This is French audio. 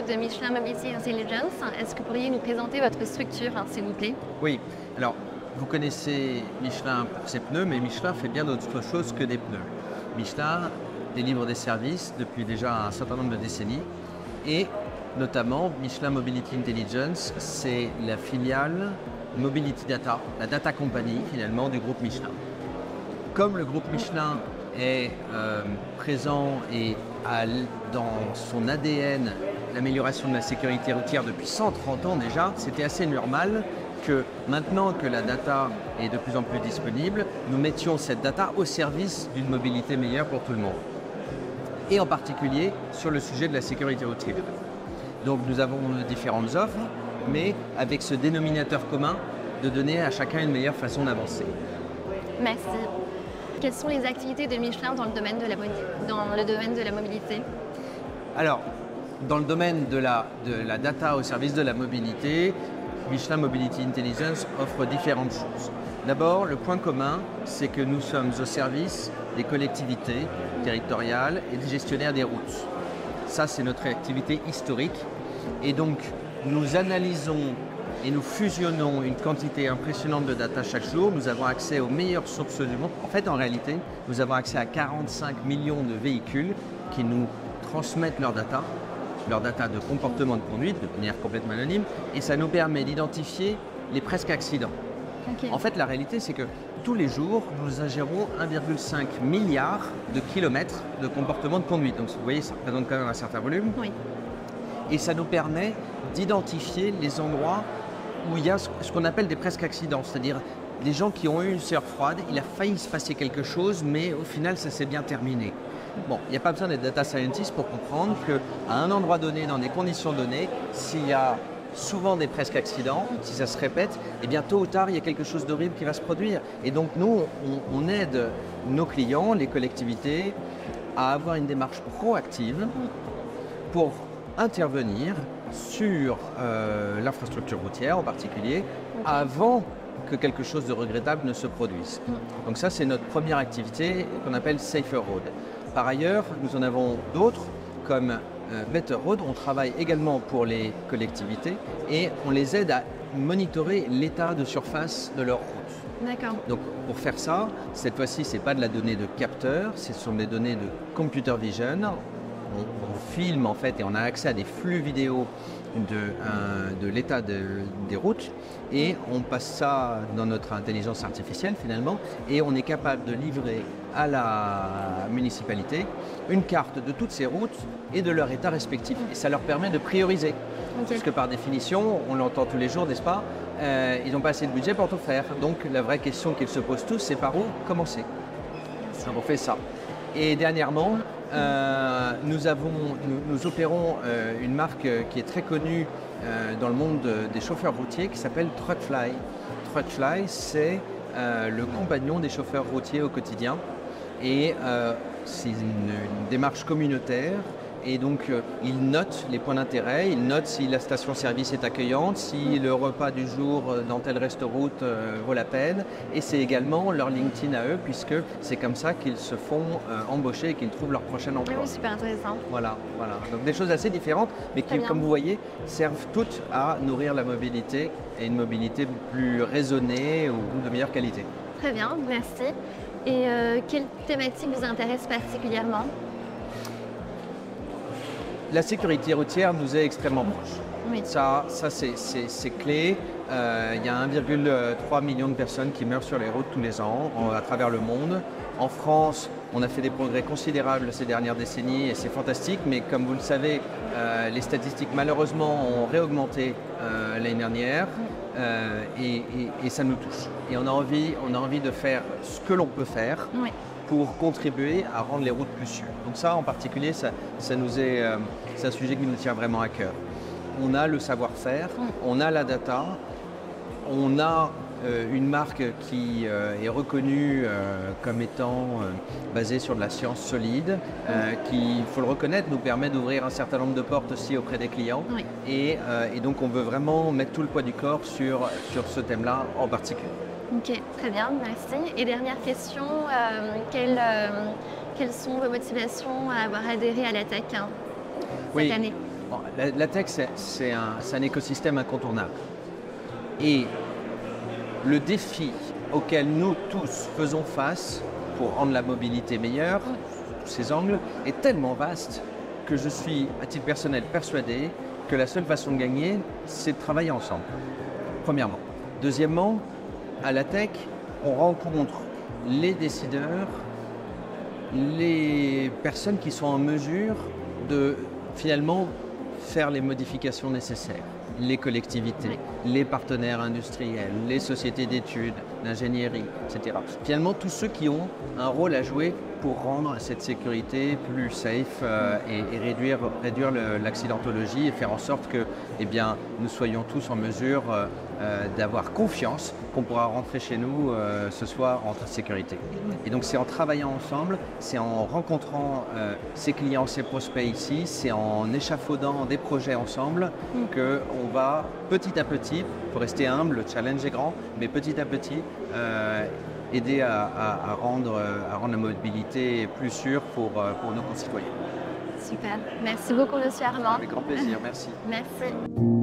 de Michelin Mobility Intelligence. Est-ce que vous pourriez nous présenter votre structure, s'il vous plaît? Oui, alors vous connaissez Michelin pour ses pneus, mais Michelin fait bien d'autres choses que des pneus. Michelin délivre des services depuis déjà un certain nombre de décennies et notamment Michelin Mobility Intelligence, c'est la filiale Mobility Data, la data company finalement du groupe Michelin. Comme le groupe Michelin est présent et a dans son ADN l'amélioration de la sécurité routière depuis 130 ans déjà, c'était assez normal que maintenant que la data est de plus en plus disponible, nous mettions cette data au service d'une mobilité meilleure pour tout le monde. Et en particulier sur le sujet de la sécurité routière. Donc nous avons différentes offres, mais avec ce dénominateur commun de donner à chacun une meilleure façon d'avancer. Merci. Quelles sont les activités de Michelin dans le domaine de la mobilité? Alors, dans le domaine de la data au service de la mobilité, Michelin Mobility Intelligence offre différentes choses. D'abord, le point commun, c'est que nous sommes au service des collectivités territoriales et des gestionnaires des routes. Ça, c'est notre activité historique. Et donc, nous analysons et nous fusionnons une quantité impressionnante de data chaque jour. Nous avons accès aux meilleures sources du monde. En fait, en réalité, nous avons accès à 45 millions de véhicules qui nous transmettent leur data de comportement de conduite de manière complètement anonyme, et ça nous permet d'identifier les presque accidents. Okay. En fait, la réalité, c'est que tous les jours, nous ingérons 1,5 milliard de kilomètres de comportement de conduite. Donc, vous voyez, ça représente quand même un certain volume. Oui. Et ça nous permet d'identifier les endroits où il y a ce qu'on appelle des presque accidents, c'est-à-dire des gens qui ont eu une sueur froide, il a failli se passer quelque chose, mais au final, ça s'est bien terminé. Bon, il n'y a pas besoin d'être data scientist pour comprendre qu'à un endroit donné, dans des conditions données, s'il y a souvent des presque accidents, si ça se répète, eh bien tôt ou tard, il y a quelque chose d'horrible qui va se produire. Et donc nous, on aide nos clients, les collectivités, à avoir une démarche proactive pour intervenir sur l'infrastructure routière en particulier, avant que quelque chose de regrettable ne se produise. Donc ça, c'est notre première activité qu'on appelle Safer Road. Par ailleurs, nous en avons d'autres comme Better Road. On travaille également pour les collectivités et on les aide à monitorer l'état de surface de leur route. D'accord. Donc pour faire ça, cette fois-ci, ce n'est pas de la donnée de capteurs, ce sont des données de computer vision. On filme en fait et on a accès à des flux vidéo de l'état des routes et on passe ça dans notre intelligence artificielle finalement et on est capable de livrer à la municipalité une carte de toutes ces routes et de leur état respectif et ça leur permet de prioriser. Okay. Parce que par définition, on l'entend tous les jours, n'est-ce pas, ils n'ont pas assez de budget pour tout faire. Donc la vraie question qu'ils se posent tous, c'est par où commencer. Donc on fait ça. Et dernièrement, nous opérons une marque qui est très connue dans le monde des chauffeurs routiers qui s'appelle Truckfly. Truckfly, c'est le compagnon des chauffeurs routiers au quotidien et c'est une démarche communautaire. Et donc, ils notent les points d'intérêt, ils notent si la station-service est accueillante, si le repas du jour dans tel restaurant vaut la peine. Et c'est également leur LinkedIn à eux, puisque c'est comme ça qu'ils se font embaucher et qu'ils trouvent leur prochain emploi. Oui, super intéressant. Voilà. Donc des choses assez différentes, mais qui, comme vous voyez, servent toutes à nourrir la mobilité et une mobilité plus raisonnée ou de meilleure qualité. Très bien, merci. Et quelle thématique vous intéresse particulièrement ? La sécurité routière nous est extrêmement proche. Oui. Ça c'est clé. Il y a 1,3 million de personnes qui meurent sur les routes tous les ans à travers le monde. En France, on a fait des progrès considérables ces dernières décennies et c'est fantastique. Mais comme vous le savez, les statistiques malheureusement ont réaugmenté l'année dernière et ça nous touche. Et on a envie de faire ce que l'on peut faire. Oui. Pour contribuer à rendre les routes plus sûres. Donc ça en particulier, c'est un sujet qui nous tient vraiment à cœur. On a le savoir-faire, on a la data, on a une marque qui est reconnue comme étant basée sur de la science solide, qui, il faut le reconnaître, nous permet d'ouvrir un certain nombre de portes aussi auprès des clients. Oui. Et donc on veut vraiment mettre tout le poids du corps sur ce thème-là en particulier. Ok, très bien, merci. Et dernière question, quelles sont vos motivations à avoir adhéré à la tech cette année ? Bon, la tech, c'est un écosystème incontournable. Et le défi auquel nous tous faisons face pour rendre la mobilité meilleure, sous ces angles, est tellement vaste que je suis, à titre personnel, persuadé que la seule façon de gagner, c'est de travailler ensemble, premièrement. Deuxièmement, à la tech, on rencontre les décideurs, les personnes qui sont en mesure de finalement faire les modifications nécessaires. Les collectivités, les partenaires industriels, les sociétés d'études, l'ingénierie, etc. Finalement, tous ceux qui ont un rôle à jouer pour rendre cette sécurité plus safe et réduire l'accidentologie et faire en sorte que nous soyons tous en mesure d'avoir confiance qu'on pourra rentrer chez nous ce soir en toute sécurité. Et donc c'est en travaillant ensemble, c'est en rencontrant ses clients, ses prospects ici, c'est en échafaudant des projets ensemble qu'on va petit à petit, il faut rester humble, le challenge est grand, mais petit à petit aider à rendre la mobilité plus sûre pour nos concitoyens. Super. Merci beaucoup, monsieur Armand. Avec grand plaisir, merci. Merci.